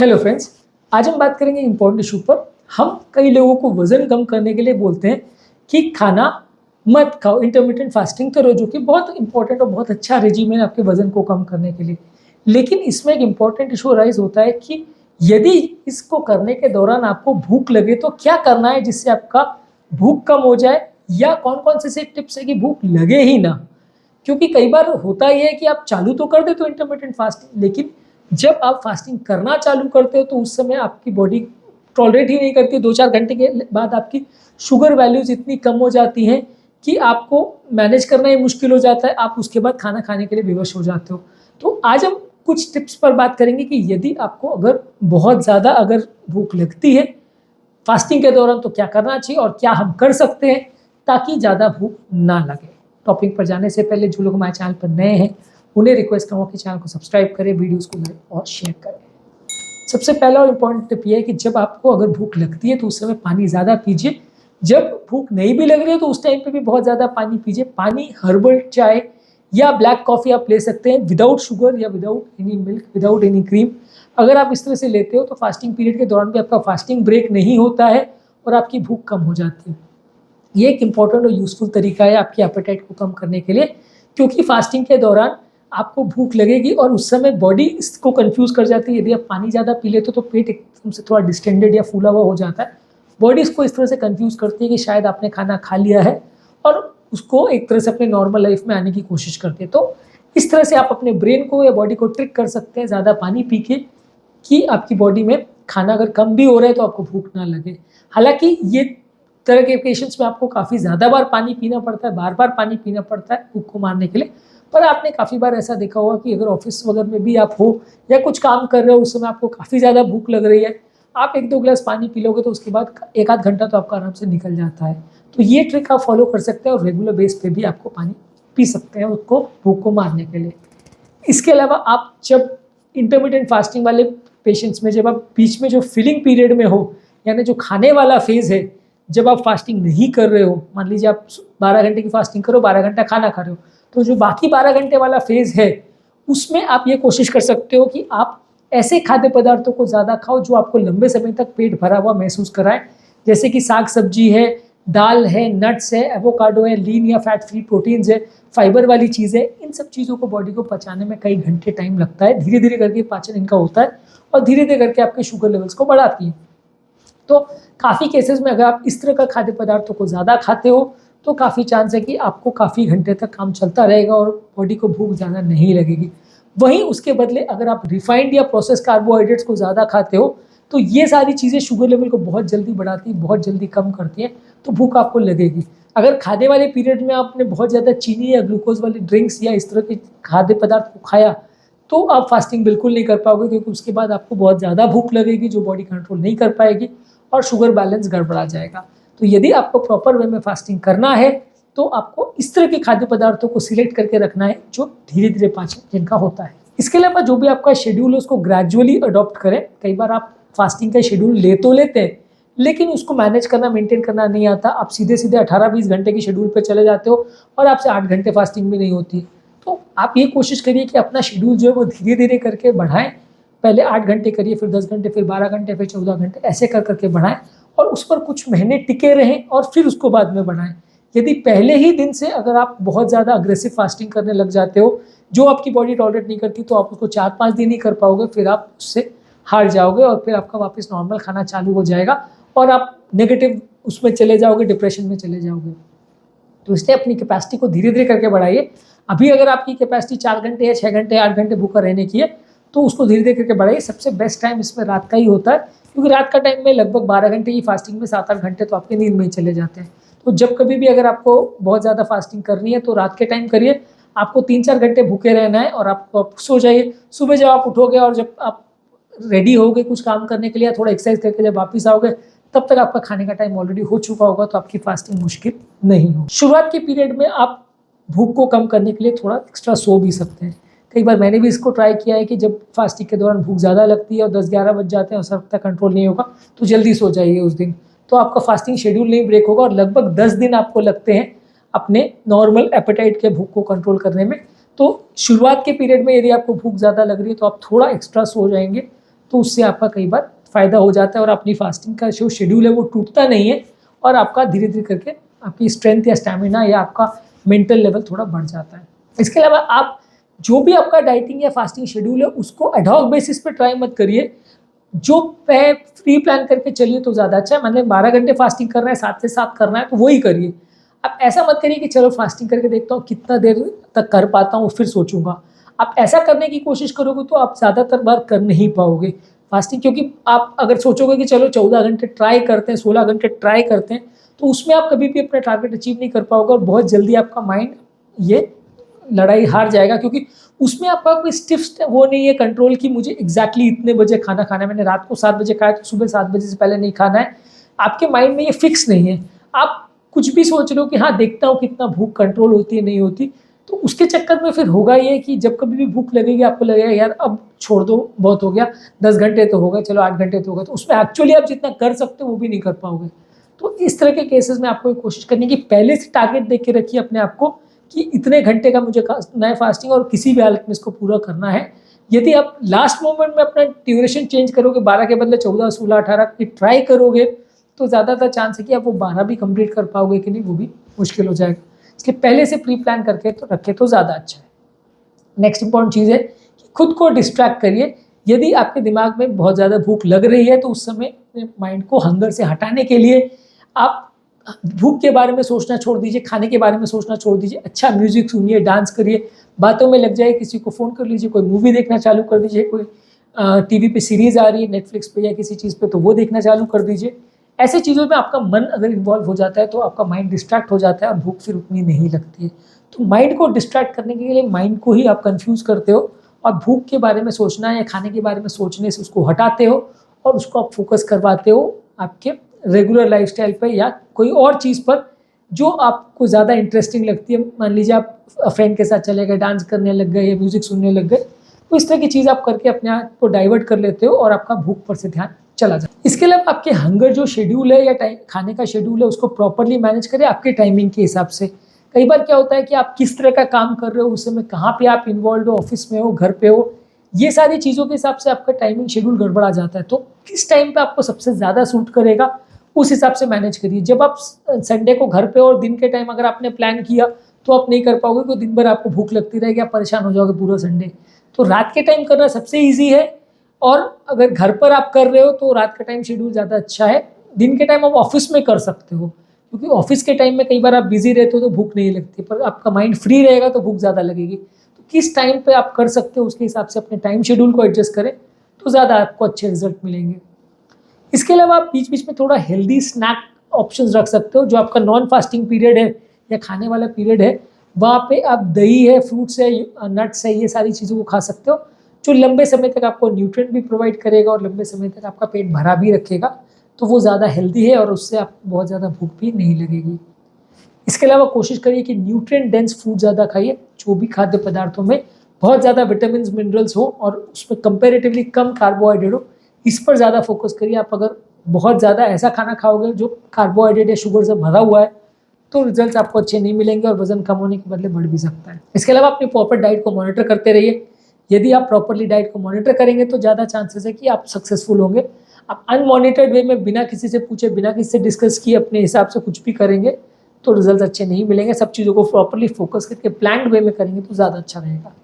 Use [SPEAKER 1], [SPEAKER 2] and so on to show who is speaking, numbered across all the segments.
[SPEAKER 1] Hello friends, आज हम बात करेंगे इम्पोर्टेंट इशू पर। हम कई लोगों को वजन कम करने के लिए बोलते हैं कि खाना मत खाओ, इंटरमिटेंट फास्टिंग करो, जो कि बहुत इंपॉर्टेंट और बहुत अच्छा रेजिम है आपके वजन को कम करने के लिए। लेकिन इसमें एक इम्पॉर्टेंट इशू राइज होता है कि यदि इसको करने के दौरान आपको भूख लगे तो क्या करना है जिससे आपका भूख कम हो जाए, या कौन कौन से टिप्स है कि भूख लगे ही ना। क्योंकि कई बार होता ही है कि आप चालू तो कर देते हो इंटरमिटेंट फास्टिंग, लेकिन जब आप फास्टिंग करना चालू करते हो तो उस समय आपकी बॉडी टॉलरेट ही नहीं करती। 2-4 घंटे के बाद आपकी शुगर वैल्यूज इतनी कम हो जाती हैं कि आपको मैनेज करना ही मुश्किल हो जाता है। आप उसके बाद खाना खाने के लिए विवश हो जाते हो। तो आज हम कुछ टिप्स पर बात करेंगे कि यदि आपको अगर बहुत ज़्यादा अगर भूख लगती है फास्टिंग के दौरान तो क्या करना चाहिए और क्या हम कर सकते हैं ताकि ज़्यादा भूख ना लगे। टॉपिक पर जाने से पहले जो लोग हमारे चैनल पर नए हैं उन्हें रिक्वेस्ट करूँगा कि चैनल को सब्सक्राइब करें, वीडियोस को लाइक और शेयर करें। सबसे पहला और इम्पॉर्टेंट टिप ये है कि जब आपको अगर भूख लगती है तो उस समय पानी ज़्यादा पीजिए। जब भूख नहीं भी लग रही है तो उस टाइम पे भी बहुत ज़्यादा पानी पीजिए। पानी, हर्बल चाय या ब्लैक कॉफ़ी आप ले सकते हैं विदाउट शुगर या without any milk, without any cream. अगर आप इस तरह से लेते हो तो फास्टिंग पीरियड के दौरान भी आपका फास्टिंग ब्रेक नहीं होता है और आपकी भूख कम हो जाती है। ये एक इम्पॉर्टेंट और यूजफुल तरीका है आपकी एपेटाइट को कम करने के लिए, क्योंकि फास्टिंग के दौरान आपको भूख लगेगी और उस समय बॉडी इसको कंफ्यूज कर जाती है। यदि आप पानी ज़्यादा पी लेते हो तो पेट एकदम से थोड़ा डिस्टेंडेड या फूला हुआ हो जाता है। बॉडी इसको इस तरह से कंफ्यूज करती है कि शायद आपने खाना खा लिया है और उसको एक तरह से अपने नॉर्मल लाइफ में आने की कोशिश करती है। तो इस तरह से आप अपने ब्रेन को या बॉडी को ट्रिक कर सकते हैं ज़्यादा पानी पी के, कि आपकी बॉडी में खाना अगर कम भी हो रहा है तो आपको भूख ना लगे। हालांकि ये तरह के पेशेंट्स में आपको काफ़ी ज़्यादा बार पानी पीना पड़ता है, बार बार पानी पीना पड़ता है भूख को मारने के लिए। पर आपने काफ़ी बार ऐसा देखा होगा कि अगर ऑफिस वगैरह में भी आप हो या कुछ काम कर रहे हो, उस समय आपको काफ़ी ज़्यादा भूख लग रही है, आप 1-2 गिलास पानी पी लोगे तो उसके बाद 1 आध घंटा तो आपका आराम से निकल जाता है। तो ये ट्रिक आप फॉलो कर सकते हैं और रेगुलर बेस पे भी आपको पानी पी सकते हैं उसको भूख को मारने के लिए। इसके अलावा आप जब इंटरमिटेंट फास्टिंग वाले पेशेंट्स में, जब आप बीच में जो फीलिंग पीरियड में हो, यानी जो खाने वाला फेज़ है, जब आप फास्टिंग नहीं कर रहे हो, मान लीजिए आप 12 घंटे की फास्टिंग करो, 12 घंटा खाना खा रहे हो, तो जो बाकी 12 घंटे वाला फेज़ है उसमें आप ये कोशिश कर सकते हो कि आप ऐसे खाद्य पदार्थों को ज़्यादा खाओ जो आपको लंबे समय तक पेट भरा हुआ महसूस कराए। जैसे कि साग सब्जी है, दाल है, नट्स है, एवोकाडो है, लीन या फैट फ्री प्रोटीन्स है, फाइबर वाली चीज़ें। इन सब चीज़ों को बॉडी को पचाने में कई घंटे टाइम लगता है। धीरे धीरे करके पाचन इनका होता है और धीरे धीरे करके आपके शुगर लेवल्स को बढ़ाती है। तो काफ़ी केसेस में अगर आप इस तरह का खाद्य पदार्थों को ज़्यादा खाते हो तो काफ़ी चांस है कि आपको काफ़ी घंटे तक काम चलता रहेगा और बॉडी को भूख ज़्यादा नहीं लगेगी। वहीं उसके बदले अगर आप रिफाइंड या प्रोसेस कार्बोहाइड्रेट्स को ज़्यादा खाते हो तो ये सारी चीज़ें शुगर लेवल को बहुत जल्दी बढ़ाती हैं, बहुत जल्दी कम करती हैं, तो भूख आपको लगेगी। अगर खाने वाले पीरियड में आपने बहुत ज़्यादा चीनी या ग्लूकोज वाली ड्रिंक्स या इस तरह के खाद्य पदार्थ को खाया तो आप फास्टिंग बिल्कुल नहीं कर पाओगे, क्योंकि उसके बाद आपको बहुत ज़्यादा भूख लगेगी जो बॉडी कंट्रोल नहीं कर पाएगी और शुगर बैलेंस गड़बड़ा जाएगा। तो यदि आपको प्रॉपर वे में फास्टिंग करना है तो आपको इस तरह के खाद्य पदार्थों को सिलेक्ट करके रखना है जो धीरे धीरे पाचन जिनका होता है। इसके अलावा जो भी आपका शेड्यूल है उसको ग्रेजुअली अडॉप्ट करें। कई बार आप फास्टिंग का शेड्यूल ले तो लेते हैं लेकिन उसको मैनेज करना, मेंटेन करना नहीं आता। आप सीधे सीधे 18-20 घंटे के शेड्यूल पर चले जाते हो और आपसे 8 घंटे फास्टिंग भी नहीं होती। तो आप ये कोशिश करिए कि अपना शेड्यूल जो है वो धीरे धीरे करके बढ़ाएं। पहले 8 घंटे करिए, फिर 10 घंटे, फिर 12 घंटे, फिर 14 घंटे, ऐसे कर करके बढ़ाएं और उस पर कुछ महीने टिके रहें और फिर उसको बाद में बढ़ाएं। यदि पहले ही दिन से अगर आप बहुत ज़्यादा अग्रेसिव फास्टिंग करने लग जाते हो जो आपकी बॉडी टॉलरेट नहीं करती, तो आप उसको 4-5 दिन ही कर पाओगे, फिर आप उससे हार जाओगे और फिर आपका वापस नॉर्मल खाना चालू हो जाएगा और आप नेगेटिव उसमें चले जाओगे, डिप्रेशन में चले जाओगे। तो इसलिए अपनी कैपेसिटी को धीरे धीरे करके बढ़ाइए। अभी अगर आपकी कैपेसिटी 4 घंटे या 6 घंटे, 8 घंटे भूखा रहने की है तो उसको धीरे धीरे करके बढ़ाइए। सबसे बेस्ट टाइम इसमें रात का ही होता है, क्योंकि रात का टाइम में लगभग 12 घंटे की फास्टिंग में 7-8 घंटे तो आपके नींद में ही चले जाते हैं। तो जब कभी भी अगर आपको बहुत ज़्यादा फास्टिंग करनी है तो रात के टाइम करिए। आपको 3-4 घंटे भूखे रहना है और आप सो जाइए। सुबह जब आप उठोगे और जब आप रेडी होगे कुछ काम करने के लिए, थोड़ा एक्सरसाइज करके जब वापस आओगे तब तक आपका खाने का टाइम ऑलरेडी हो चुका होगा, तो आपकी फास्टिंग मुश्किल नहीं हो। शुरुआत के पीरियड में आप भूख को कम करने के लिए थोड़ा एक्स्ट्रा सो भी सकते हैं। कई बार मैंने भी इसको ट्राई किया है कि जब फास्टिंग के दौरान भूख ज़्यादा लगती है और 10-11 बज जाते हैं और सब तक कंट्रोल नहीं होगा तो जल्दी सो जाइए उस दिन, तो आपका फास्टिंग शेड्यूल नहीं ब्रेक होगा और लगभग 10 दिन आपको लगते हैं अपने नॉर्मल एपेटाइट के भूख को कंट्रोल करने में। तो शुरुआत के पीरियड में यदि आपको भूख ज़्यादा लग रही है तो आप थोड़ा एक्स्ट्रा सो जाएंगे, तो उससे आपका कई बार फ़ायदा हो जाता है और अपनी फास्टिंग का जो शेड्यूल है वो टूटता नहीं है और आपका धीरे धीरे करके आपकी स्ट्रेंथ या स्टैमिना या आपका मेंटल लेवल थोड़ा बढ़ जाता है। इसके अलावा आप जो भी आपका डाइटिंग या फास्टिंग शेड्यूल है उसको एडहॉक बेसिस पे ट्राई मत करिए। जो प्री प्लान करके चलिए तो ज़्यादा अच्छा है। मतलब 12 घंटे फास्टिंग कर रहे हैं, 7 से 7 करना है तो वही करिए। आप ऐसा मत करिए कि चलो फास्टिंग करके देखता हूँ कितना देर तक कर पाता हूँ फिर सोचूंगा। आप ऐसा करने की कोशिश करोगे तो आप ज़्यादातर बार कर नहीं पाओगे फास्टिंग, क्योंकि आप अगर सोचोगे कि चलो 14 घंटे ट्राई करते हैं, 16 घंटे ट्राई करते हैं, तो उसमें आप कभी भी अपना टारगेट अचीव नहीं कर पाओगे और बहुत जल्दी आपका माइंड ये लड़ाई हार जाएगा, क्योंकि उसमें आपका कोई स्टिफ वो नहीं है कंट्रोल कि मुझे एग्जैक्टली इतने बजे खाना खाना है। मैंने रात को 7 बजे खाया तो सुबह 7 बजे से पहले नहीं खाना है। आपके माइंड में ये फिक्स नहीं है। आप कुछ भी सोच रहे हो कि हाँ देखता हूँ कितना भूख कंट्रोल होती है नहीं होती, तो उसके चक्कर में फिर होगा ये कि जब कभी भी भूख लगेगी आपको लगेगा यार अब छोड़ दो, बहुत हो गया, 10 घंटे तो हो गए, चलो 8 घंटे तो हो गए, तो उसमें एक्चुअली आप जितना कर सकते हो वो भी नहीं कर पाओगे। तो इस तरह के केसेस में आपको कोशिश करनी है कि पहले से टारगेट देख के रखिए अपने आप को कि इतने घंटे का मुझे करना है फास्टिंग और किसी भी हालत में इसको पूरा करना है। यदि आप लास्ट मोमेंट में अपना ड्यूरेशन चेंज करोगे, 12 के बदले 14, 16, 18 की ट्राई करोगे, तो ज़्यादातर चांस है कि आप वो 12 भी कंप्लीट कर पाओगे कि नहीं, वो भी मुश्किल हो जाएगा। इसलिए पहले से प्री प्लान करके तो रखे तो ज़्यादा अच्छा है। नेक्स्ट इंपॉर्टेंट चीज़ है कि खुद को डिस्ट्रैक्ट करिए। यदि आपके दिमाग में बहुत ज़्यादा भूख लग रही है तो उस समय अपने माइंड को हंगर से हटाने के लिए आप भूख के बारे में सोचना छोड़ दीजिए, खाने के बारे में सोचना छोड़ दीजिए, अच्छा म्यूजिक सुनिए, डांस करिए, बातों में लग जाइए, किसी को फ़ोन कर लीजिए, कोई मूवी देखना चालू कर दीजिए, कोई टीवी पे सीरीज़ आ रही है नेटफ्लिक्स पे या किसी चीज़ पे तो वो देखना चालू कर दीजिए। ऐसे चीज़ों में आपका मन अगर इन्वॉल्व हो जाता है तो आपका माइंड डिस्ट्रैक्ट हो जाता है और भूख फिर उतनी नहीं लगती है। तो माइंड को डिस्ट्रैक्ट करने के लिए माइंड को ही आप कन्फ्यूज़ करते हो और भूख के बारे में सोचना या खाने के बारे में सोचने से उसको हटाते हो और उसको आप फोकस करवाते हो आपके रेगुलर लाइफस्टाइल पर या कोई और चीज़ पर जो आपको ज़्यादा इंटरेस्टिंग लगती है। मान लीजिए आप फ्रेंड के साथ चले गए, डांस करने लग गए या म्यूज़िक सुनने लग गए, तो इस तरह की चीज़ आप करके अपने आप को डाइवर्ट कर लेते हो और आपका भूख पर से ध्यान चला जाए। इसके अलावा आपके हंगर जो शेड्यूल है या खाने का शेड्यूल है उसको प्रॉपरली मैनेज करें आपके टाइमिंग के हिसाब से। कई बार क्या होता है कि आप किस तरह का काम कर रहे हो, उस समय कहाँ पे आप इन्वॉल्व हो, ऑफिस में हो, घर पे हो, ये सारी चीज़ों के हिसाब से आपका टाइमिंग शेड्यूल गड़बड़ा जाता है। तो किस टाइम पे आपको सबसे ज़्यादा सूट करेगा उस हिसाब से मैनेज करिए। जब आप संडे को घर पे और दिन के टाइम अगर आपने प्लान किया तो आप नहीं कर पाओगे, क्योंकि दिन भर आपको भूख लगती रहेगी, आप परेशान हो जाओगे पूरा संडे। तो रात के टाइम करना सबसे ईजी है और अगर घर पर आप कर रहे हो तो रात का टाइम शेड्यूल ज़्यादा अच्छा है। दिन के टाइम आप ऑफिस में कर सकते हो, क्योंकि ऑफिस के टाइम में कई बार आप बिजी रहते हो तो भूख नहीं लगती, पर आपका माइंड फ्री रहेगा तो भूख ज़्यादा लगेगी। तो किस टाइम पे आप कर सकते हो उसके हिसाब से अपने टाइम शेड्यूल को एडजस्ट करें तो ज़्यादा आपको अच्छे रिजल्ट मिलेंगे। इसके अलावा आप बीच बीच में थोड़ा हेल्दी स्नैक ऑप्शंस रख सकते हो। जो आपका नॉन फास्टिंग पीरियड है या खाने वाला पीरियड है वहाँ पे आप दही है, फ्रूट्स है, नट्स है, ये सारी चीज़ों को खा सकते हो, जो लंबे समय तक आपको न्यूट्रिएंट भी प्रोवाइड करेगा और लंबे समय तक आपका पेट भरा भी रखेगा। तो वो ज़्यादा हेल्दी है और उससे आपको बहुत ज़्यादा भूख भी नहीं लगेगी। इसके अलावा कोशिश करिए कि न्यूट्रिएंट डेंस फूड ज़्यादा खाइए, जो भी खाद्य पदार्थों में बहुत ज़्यादा विटामिन मिनरल्स हो और उसमें कंपेरेटिवली कम कार्बोहाइड्रेट हो, इस पर ज़्यादा फोकस करिए। आप अगर बहुत ज़्यादा ऐसा खाना खाओगे जो कार्बोहाइड्रेट या शुगर से भरा हुआ है तो रिजल्ट्स आपको अच्छे नहीं मिलेंगे और वजन कम होने के बदले बढ़ भी सकता है। इसके अलावा अपनी प्रॉपर डाइट को मॉनिटर करते रहिए। यदि आप प्रॉपरली डाइट को मॉनिटर करेंगे तो ज़्यादा चांसेस है कि आप सक्सेसफुल होंगे। आप अनमॉनिटर्ड वे में बिना किसी से पूछे, बिना किसी से डिस्कस किए अपने हिसाब से कुछ भी करेंगे तो रिजल्ट अच्छे नहीं मिलेंगे। सब चीज़ों को प्रॉपरली फोकस करके प्लान्ड वे में करेंगे तो ज़्यादा अच्छा रहेगा।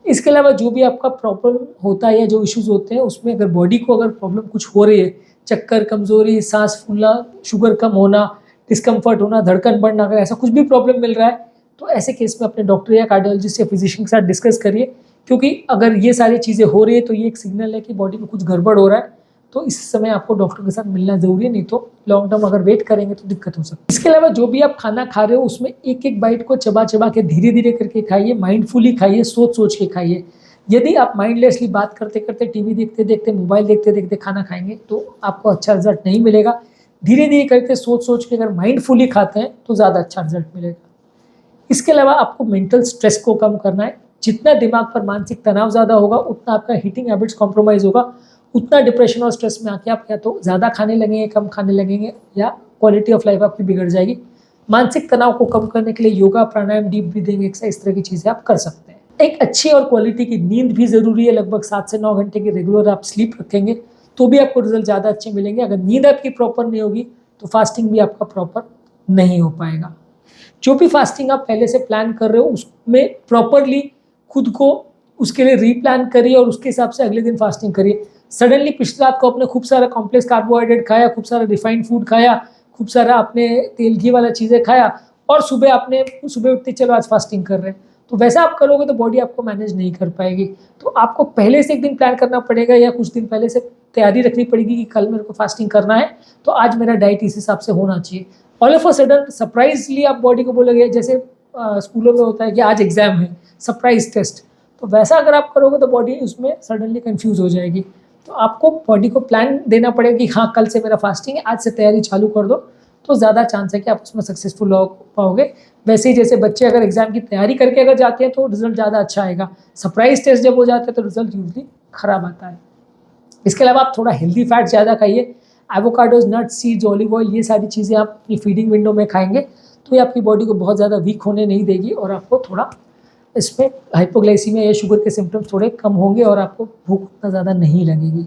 [SPEAKER 1] इसके अलावा जो भी आपका प्रॉब्लम होता है या जो इश्यूज़ होते हैं उसमें अगर बॉडी को अगर प्रॉब्लम कुछ हो रही है, चक्कर, कमज़ोरी, सांस फूलना, शुगर कम होना, डिस्कम्फर्ट होना, धड़कन बढ़ना, अगर ऐसा कुछ भी प्रॉब्लम मिल रहा है तो ऐसे केस में अपने डॉक्टर या कार्डियोलॉजिस्ट या फिजिशियन के साथ डिस्कस करिए, क्योंकि अगर ये सारी चीज़ें हो रही है तो ये एक सिग्नल है कि बॉडी में कुछ गड़बड़ हो रहा है। तो इस समय आपको डॉक्टर के साथ मिलना ज़रूरी है, नहीं तो लॉन्ग टर्म अगर वेट करेंगे तो दिक्कत हो सकती है। इसके अलावा जो भी आप खाना खा रहे हो उसमें एक एक बाइट को चबा चबा के धीरे धीरे करके खाइए, माइंडफुली खाइए, सोच सोच के खाइए। यदि आप माइंडलेसली बात करते करते, टीवी देखते देखते, मोबाइल देखते देखते खाना खाएंगे तो आपको अच्छा रिजल्ट नहीं मिलेगा। धीरे धीरे करके सोच सोच के अगर माइंडफुली खाते हैं तो ज़्यादा अच्छा रिजल्ट मिलेगा। इसके अलावा आपको मेंटल स्ट्रेस को कम करना है। जितना दिमाग पर मानसिक तनाव ज़्यादा होगा उतना आपका हीटिंग हैबिट्स कॉम्प्रोमाइज़ होगा, उतना डिप्रेशन और स्ट्रेस में आके आप या तो ज़्यादा खाने लगेंगे, कम खाने लगेंगे, या क्वालिटी ऑफ लाइफ आपकी बिगड़ जाएगी। मानसिक तनाव को कम करने के लिए योगा, प्राणायाम, डीप ब्रीदिंग एक्सरसाइज, इस तरह की चीज़ें आप कर सकते हैं। एक अच्छी और क्वालिटी की नींद भी ज़रूरी है, लगभग 7 से 9 घंटे की रेगुलर आप स्लीप रखेंगे तो भी आपको रिजल्ट ज़्यादा अच्छे मिलेंगे। अगर नींद आपकी प्रॉपर नहीं होगी तो फास्टिंग भी आपका प्रॉपर नहीं हो पाएगा। जो भी फास्टिंग आप पहले से प्लान कर रहे हो उसमें प्रॉपरली खुद को उसके लिए रीप्लान करिए और उसके हिसाब से अगले दिन फास्टिंग करिए। सडनली पिछली रात को आपने खूब सारा कॉम्प्लेक्स कार्बोहाइड्रेट खाया, खूब सारा रिफाइंड फूड खाया, खूब सारा आपने तेल घी वाला चीज़ें खाया और सुबह उठते चलो आज फास्टिंग कर रहे हैं, तो वैसा आप करोगे तो बॉडी आपको मैनेज नहीं कर पाएगी। तो आपको पहले से एक दिन प्लान करना पड़ेगा या कुछ दिन पहले से तैयारी रखनी पड़ेगी कि कल मेरे को फास्टिंग करना है तो आज मेरा डाइट इस हिसाब से होना चाहिए। ऑल ऑफ अ सडन सरप्राइजली आप बॉडी को बोलोगे, जैसे स्कूलों में होता है कि आज एग्जाम है, सरप्राइज टेस्ट, तो वैसा अगर आप करोगे तो बॉडी उसमें सडनली कंफ्यूज हो जाएगी। तो आपको बॉडी को प्लान देना पड़ेगा कि हाँ कल से मेरा फास्टिंग है, आज से तैयारी चालू कर दो, तो ज़्यादा चांस है कि आप उसमें सक्सेसफुल हो पाओगे। वैसे ही जैसे बच्चे अगर एग्जाम की तैयारी करके अगर जाते हैं तो रिजल्ट ज़्यादा अच्छा आएगा, सरप्राइज टेस्ट जब हो जाता है तो रिजल्ट यूजली खराब आता है। इसके अलावा आप थोड़ा हेल्दी फैट ज़्यादा खाइए, avocados, nuts, seeds, olive oil, ये सारी चीज़ें आप अपनी फीडिंग विंडो में खाएंगे तो ये आपकी बॉडी को बहुत ज़्यादा वीक होने नहीं देगी और आपको थोड़ा इसमें हाइपोग्लाइसीमिया या शुगर के सिम्टम्स थोड़े कम होंगे और आपको भूख उतना ज़्यादा नहीं लगेगी।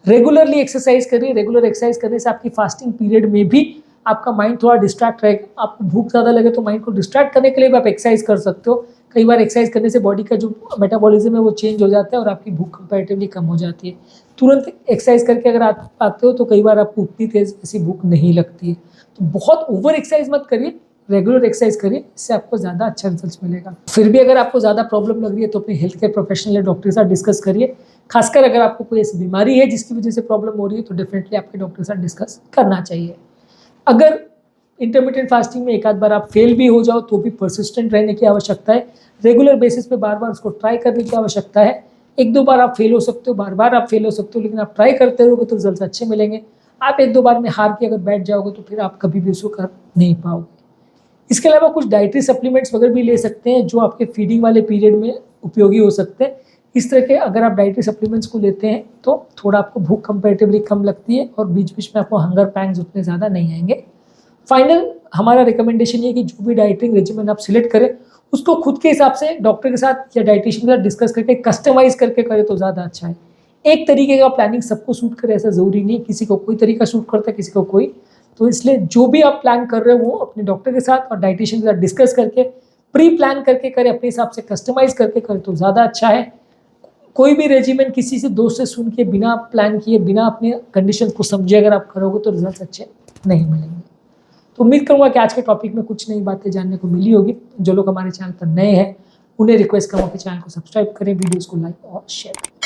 [SPEAKER 1] रेगुलरली एक्सरसाइज करिए, रेगुलर एक्सरसाइज करने से आपकी फास्टिंग पीरियड में भी आपका माइंड थोड़ा डिस्ट्रैक्ट रहेगा। आपको भूख ज़्यादा लगे तो माइंड को डिस्ट्रैक्ट करने के लिए भी आप एक्सरसाइज कर सकते हो। कई बार एक्सरसाइज करने से बॉडी का जो मेटाबॉलिज्म है वो चेंज हो जाता है और आपकी भूख कंपैरेटिवली कम हो जाती है। तुरंत एक्सरसाइज करके अगर आप आते हो तो कई बार आपको उतनी तेज ऐसी भूख नहीं लगती है। तो बहुत ओवर एक्सरसाइज मत करिए, रेगुलर एक्सरसाइज करिए, इससे आपको ज़्यादा अच्छा रिजल्ट मिलेगा। फिर भी अगर आपको ज़्यादा प्रॉब्लम लग रही है तो अपने हेल्थ केयर प्रोफेशनल या डॉक्टर के साथ डिस्कस करिए। खासकर अगर आपको कोई ऐसी बीमारी है जिसकी वजह से प्रॉब्लम हो रही है तो डेफिनेटली आपके डॉक्टर के साथ डिस्कस करना चाहिए। अगर इंटरमिटेंट फास्टिंग में एक आध बार आप फेल भी हो जाओ तो भी परसिस्टेंट रहने की आवश्यकता है, रेगुलर बेसिस पे बार बार उसको ट्राई करने की आवश्यकता है। एक दो बार आप फेल हो सकते हो, बार बार आप फेल हो सकते हो, लेकिन आप ट्राई करते रहोगे तो रिजल्ट अच्छे मिलेंगे। आप एक दो बार में हार के अगर बैठ जाओगे तो फिर आप कभी भी उसको कर नहीं पाओगे। इसके अलावा कुछ डाइटरी सप्लीमेंट्स वगैरह भी ले सकते हैं जो आपके फीडिंग वाले पीरियड में उपयोगी हो सकते हैं। इस तरह के अगर आप डाइटरी सप्लीमेंट्स को लेते हैं तो थोड़ा आपको भूख कंपैरेटिवली कम लगती है और बीच बीच में आपको हंगर पैंग्स उतने ज़्यादा नहीं आएंगे। फाइनल हमारा रिकमेंडेशन ये कि जो भी डाइटिंग रेजिमेंट आप सिलेक्ट करें उसको खुद के हिसाब से डॉक्टर के साथ या डाइटिशियन के साथ डिस्कस करके कस्टमाइज करके करें तो ज़्यादा अच्छा है। एक तरीके का प्लानिंग सबको सूट करे ऐसा ज़रूरी नहीं, किसी को कोई तरीका सूट करता है, किसी को कोई। तो इसलिए जो भी आप प्लान कर रहे हो वो अपने डॉक्टर के साथ और डाइटिशियन के साथ डिस्कस करके प्री प्लान करके करें, अपने हिसाब से कस्टमाइज करके करें तो ज़्यादा अच्छा है। कोई भी रेजिमेंट किसी से दोस्त से सुन के बिना प्लान किए, बिना अपने कंडीशन को समझे अगर आप करोगे तो रिजल्ट अच्छे नहीं मिलेंगे। तो उम्मीद करूंगा कि आज के टॉपिक में कुछ नई बातें जानने को मिली होगी। जो लोग हमारे चैनल पर नए हैं उन्हें रिक्वेस्ट करूँगा कि चैनल को सब्सक्राइब करें, वीडियोज़ को लाइक और शेयर करें।